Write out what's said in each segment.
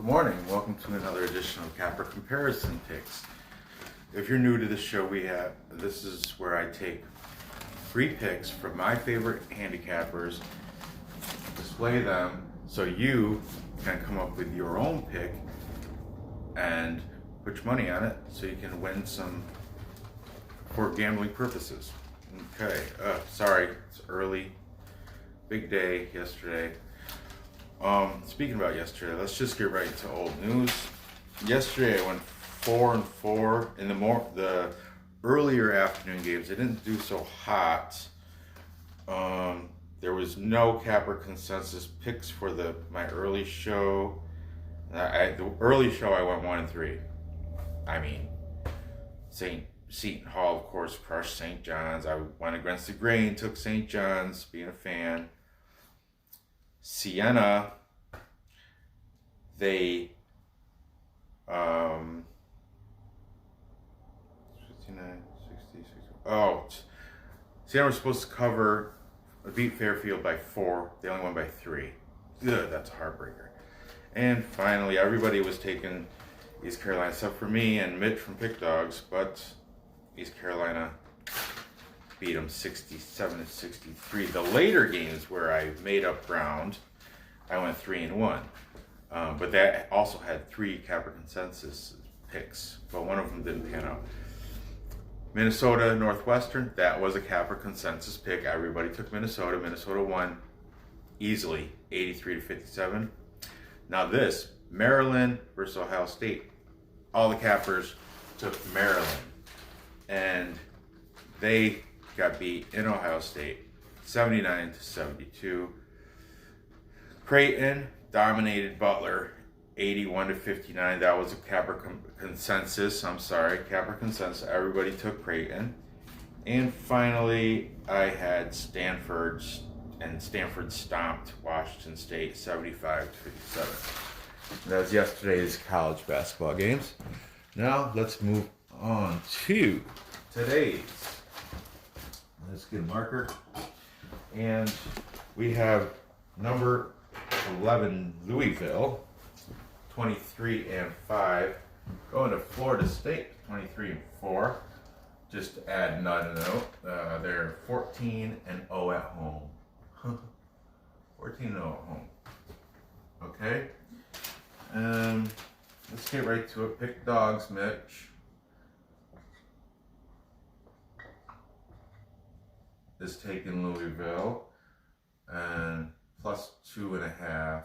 morning. Welcome to another edition of Capper Comparison Picks. If you're new to the show, this is where I take free picks from my favorite handicappers, display them so you can come up with your own pick and put your money on it so you can win some for gambling purposes. Okay, sorry, it's early. Big day yesterday. Speaking about yesterday, let's just get right to old news. Yesterday I went 4-4 in the earlier afternoon games. They didn't do so hot. There was no Capper consensus picks for my early show. The early show I went 1-3. I mean, Seton Hall, of course, crushed St. John's. I went against the grain, took St. John's, being a fan. Siena, they 59, 60, 60. Oh, Siena was supposed to beat Fairfield by 4. They only won by 3. Good, that's a heartbreaker. And finally, everybody was taking East Carolina, except for me and Mitch from Pick Dogs, but East Carolina beat them 67-63. The later games where I made up ground, I went 3-1. But that also had 3 Capper consensus picks, but one of them didn't pan out. Minnesota Northwestern, that was a Capper consensus pick. Everybody took Minnesota. Minnesota won easily, 83-57. Now this, Maryland versus Ohio State. All the Cappers took Maryland, and they got beat in Ohio State, 79-72. Creighton dominated Butler, 81-59. That was a Capper consensus. Capper consensus. Everybody took Creighton. And finally, I had Stanford stomped Washington State, 75-57. That was yesterday's college basketball games. Now let's move on to today's. Let's get a marker. And we have number 11, Louisville, 23-5. Going to Florida State, 23-4. Just to add another note, they're 14-0 at home. 14-0 at home. Okay. Let's get right to it. Pick Dogs, Mitch. Is taking Louisville and plus 2.5.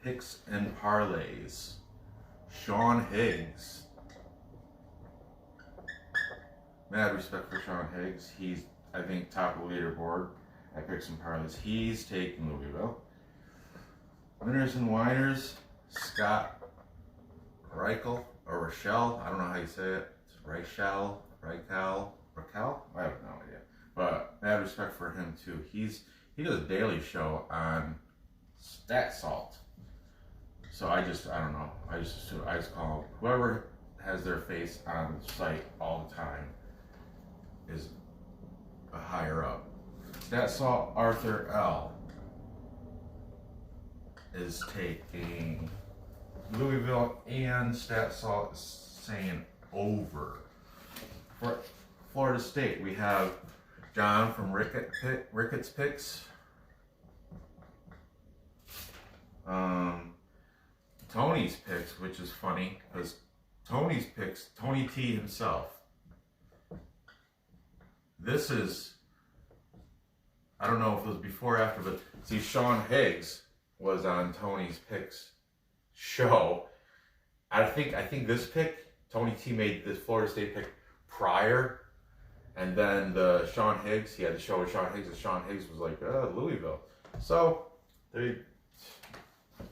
Picks and parlays. Sean Higgs. Mad respect for Sean Higgs. He's, I think, top of the leaderboard at picks and parlays. He's taking Louisville. Winners and whiners. Scott Reichel or Rochelle. I don't know how you say it. It's Raquel. I have no idea. But mad respect for him too. He does a daily show on Stat Salt. So I don't know. I just call him, whoever has their face on the site all the time is a higher up. Stat Salt Arthur L is taking Louisville, and Stat Salt is saying over. For Florida State, we have John from Ricketts Picks. Tony's Picks, which is funny because Tony's Picks, Tony T himself. This is, I don't know if it was before or after, but see, Sean Higgs was on Tony's Picks show. I think this pick, Tony T made this Florida State pick prior, and then the Sean Higgs, he had the show with Sean Higgs, and Sean Higgs was like, Louisville. So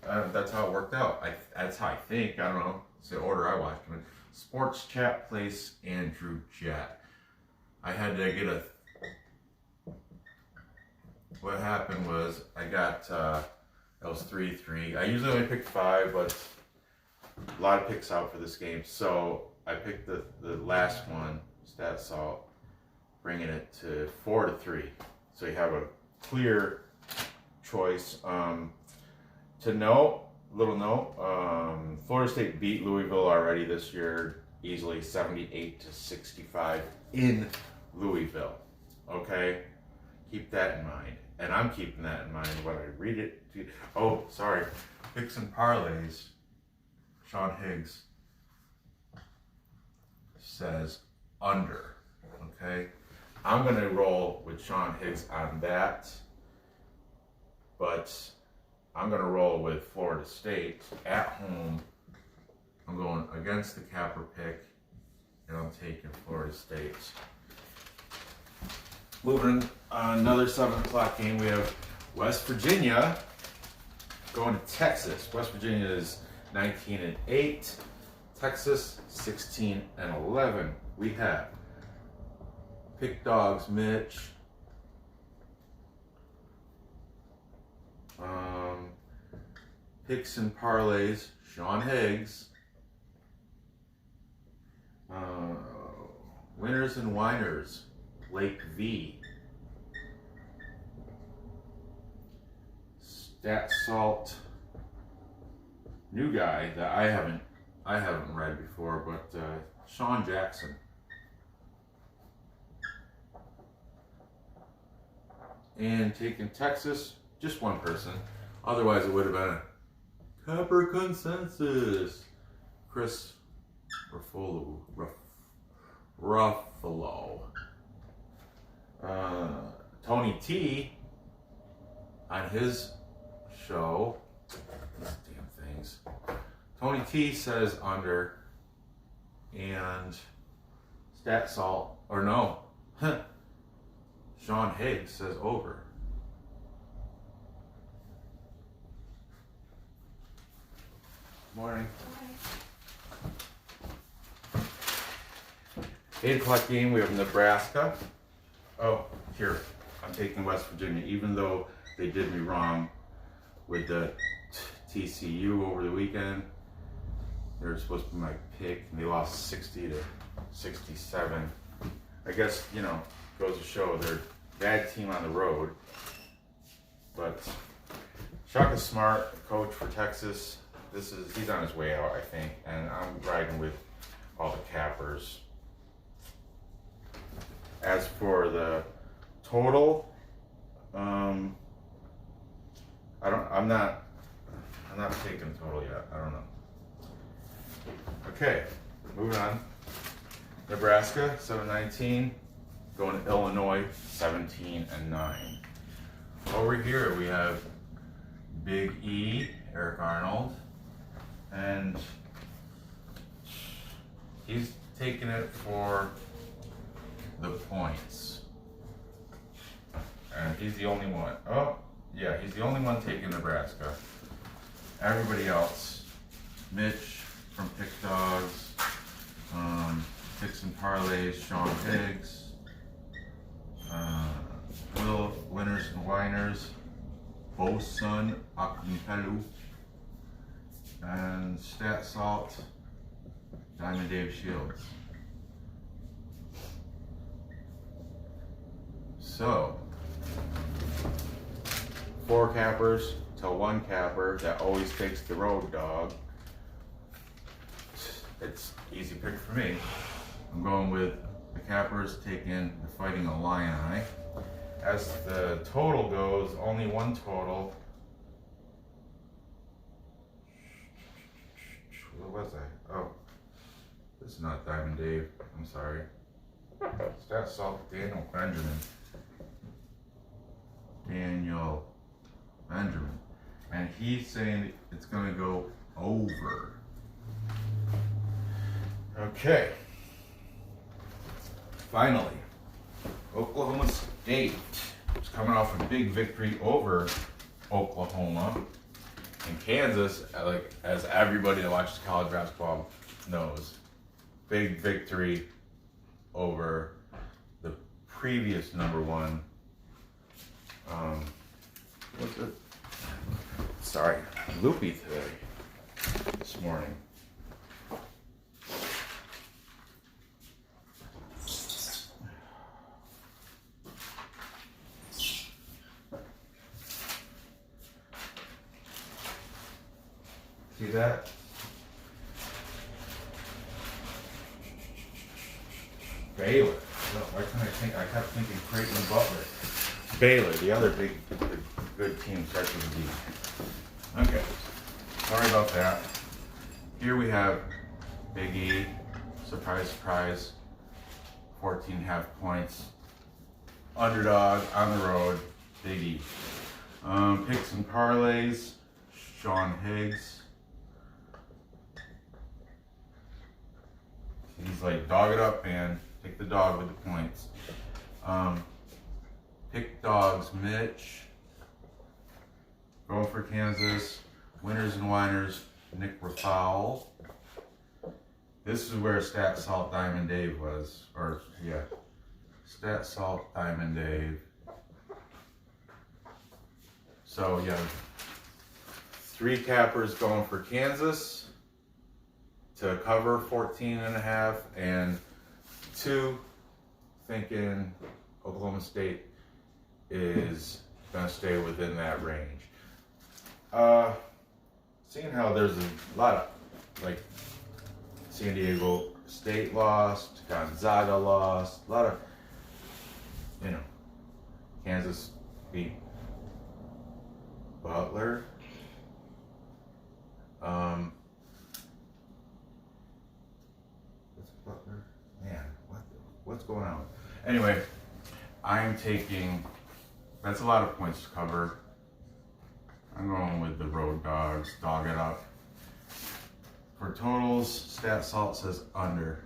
that's how it worked out. That's how I think. I don't know. It's the order I watched them in. Sports Chat Place, Andrew Jett. I had to get what happened was I got, that was 3-3. I usually only pick 5, but a lot of picks out for this game. So I picked the last one, Stat Salt, bringing it to 4-3. So you have a clear choice. To note, little note, Florida State beat Louisville already this year, easily 78-65 in Louisville. Okay, keep that in mind, and I'm keeping that in mind when I read it. Oh, sorry, picks and parlays. Sean Higgs says under. Okay, I'm gonna roll with Sean Higgs on that, but I'm going to roll with Florida State at home. I'm going against the Capper pick, and I'm taking Florida State. Moving on, another 7 o'clock game, we have West Virginia going to Texas. West Virginia is 19-8. Texas 16-11. We have Pick Dogs Mitch. Picks and parlays, Sean Higgs. Winners and whiners, Blake V. Stat Salt, new guy that I haven't read before, but Sean Jackson. And taking Texas, just one person. Otherwise, it would have been a Capper consensus. Chris Ruffalo. Tony T on his show. These damn things. Tony T says under, and Stat Salt, or no, Sean Higgs says over. Morning. 8 o'clock game, we have Nebraska. Oh, here, I'm taking West Virginia, even though they did me wrong with the TCU over the weekend. They were supposed to be my pick, and they lost 60-67. I guess, goes to show they're a bad team on the road. But Shaka Smart, coach for Texas. He's on his way out, I think, and I'm riding with all the Cappers. As for the total, I'm not taking total yet. I don't know. Okay, moving on. Nebraska 7-19, going to Illinois 17-9. Over here we have Big E, Eric Arnold. And he's taking it for the points. And he's the only one. Oh, yeah, he's the only one taking Nebraska. Everybody else, Mitch from Pick Dogs, Picks and Parlays, Sean Higgs, Will Winners and Whiners, Bosun Akmihalu, and Stat Salt, Diamond Dave Shields. So, 4 cappers to 1 capper that always takes the road dog. It's easy pick for me. I'm going with the cappers taking the Fighting Illini. As the total goes, only one total. What was I? Oh, this is not Diamond Dave. I'm sorry. Stat Salt Daniel Benjamin. And he's saying it's going to go over. Okay. Finally, Oklahoma State is coming off a big victory over Oklahoma. And Kansas, as everybody that watches college basketball knows, big victory over the previous number one. What's it? Sorry, I'm loopy today. This morning. See that? Baylor. No, why can't I think? I kept thinking Creighton and Butler. Baylor, the other big, good team, starts with a B. Okay. Sorry about that. Here we have Big E. Surprise, surprise. 14.5 points. Underdog on the road. Big E. Picks and parlays. Sean Higgs. He's like, dog it up, man. Take the dog with the points. Pick dogs, Mitch. Going for Kansas. Winners and whiners, Nick Rafal. This is where Stat Salt Diamond Dave was. Or, yeah. Stat Salt Diamond Dave. So, yeah. 3 cappers going for Kansas to cover 14.5, and 2 thinking Oklahoma State is going to stay within that range. Seeing how there's a lot of, like, San Diego State lost, Gonzaga lost, a lot of, you know, Kansas beat Butler. What's Butler? Man, what's going on? Anyway, I'm taking, that's a lot of points to cover. I'm going with the road dogs, dog it up. For totals, Stat Salt says under.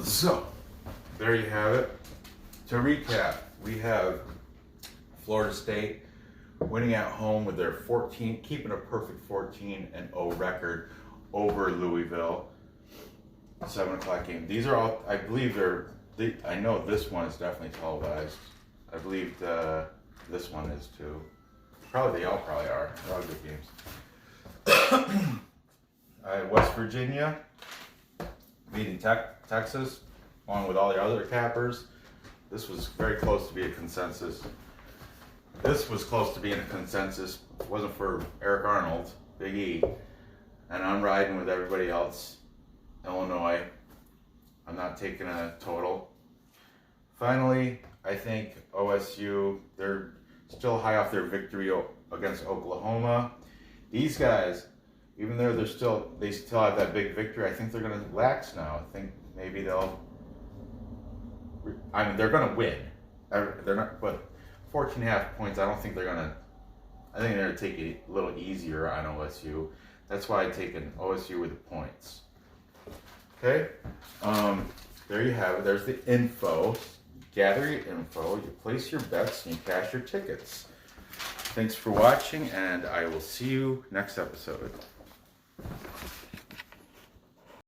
So, there you have it. To recap, we have Florida State winning at home with their keeping a perfect 14-0 record over Louisville. 7 o'clock game. These are all, I believe I know this one is definitely televised. I believe this one is too. They all probably are. They're all good games. West Virginia beating Texas, along with all the other cappers. This was very close to be a consensus. This was close to being a consensus. It wasn't for Eric Arnold, Big E. And I'm riding with everybody else. Illinois. I'm not taking a total. Finally, I think OSU, they're still high off their victory against Oklahoma. These guys, even though they still have that big victory, I think they're going to relax now. I think maybe they're going to win. They're not, but 14.5 points, I don't think they're going to, I think they're going to take it a little easier on OSU. That's why I take an OSU with the points. Okay, there you have it. There's the info. Gather your info, you place your bets, and you cash your tickets. Thanks for watching, and I will see you next episode.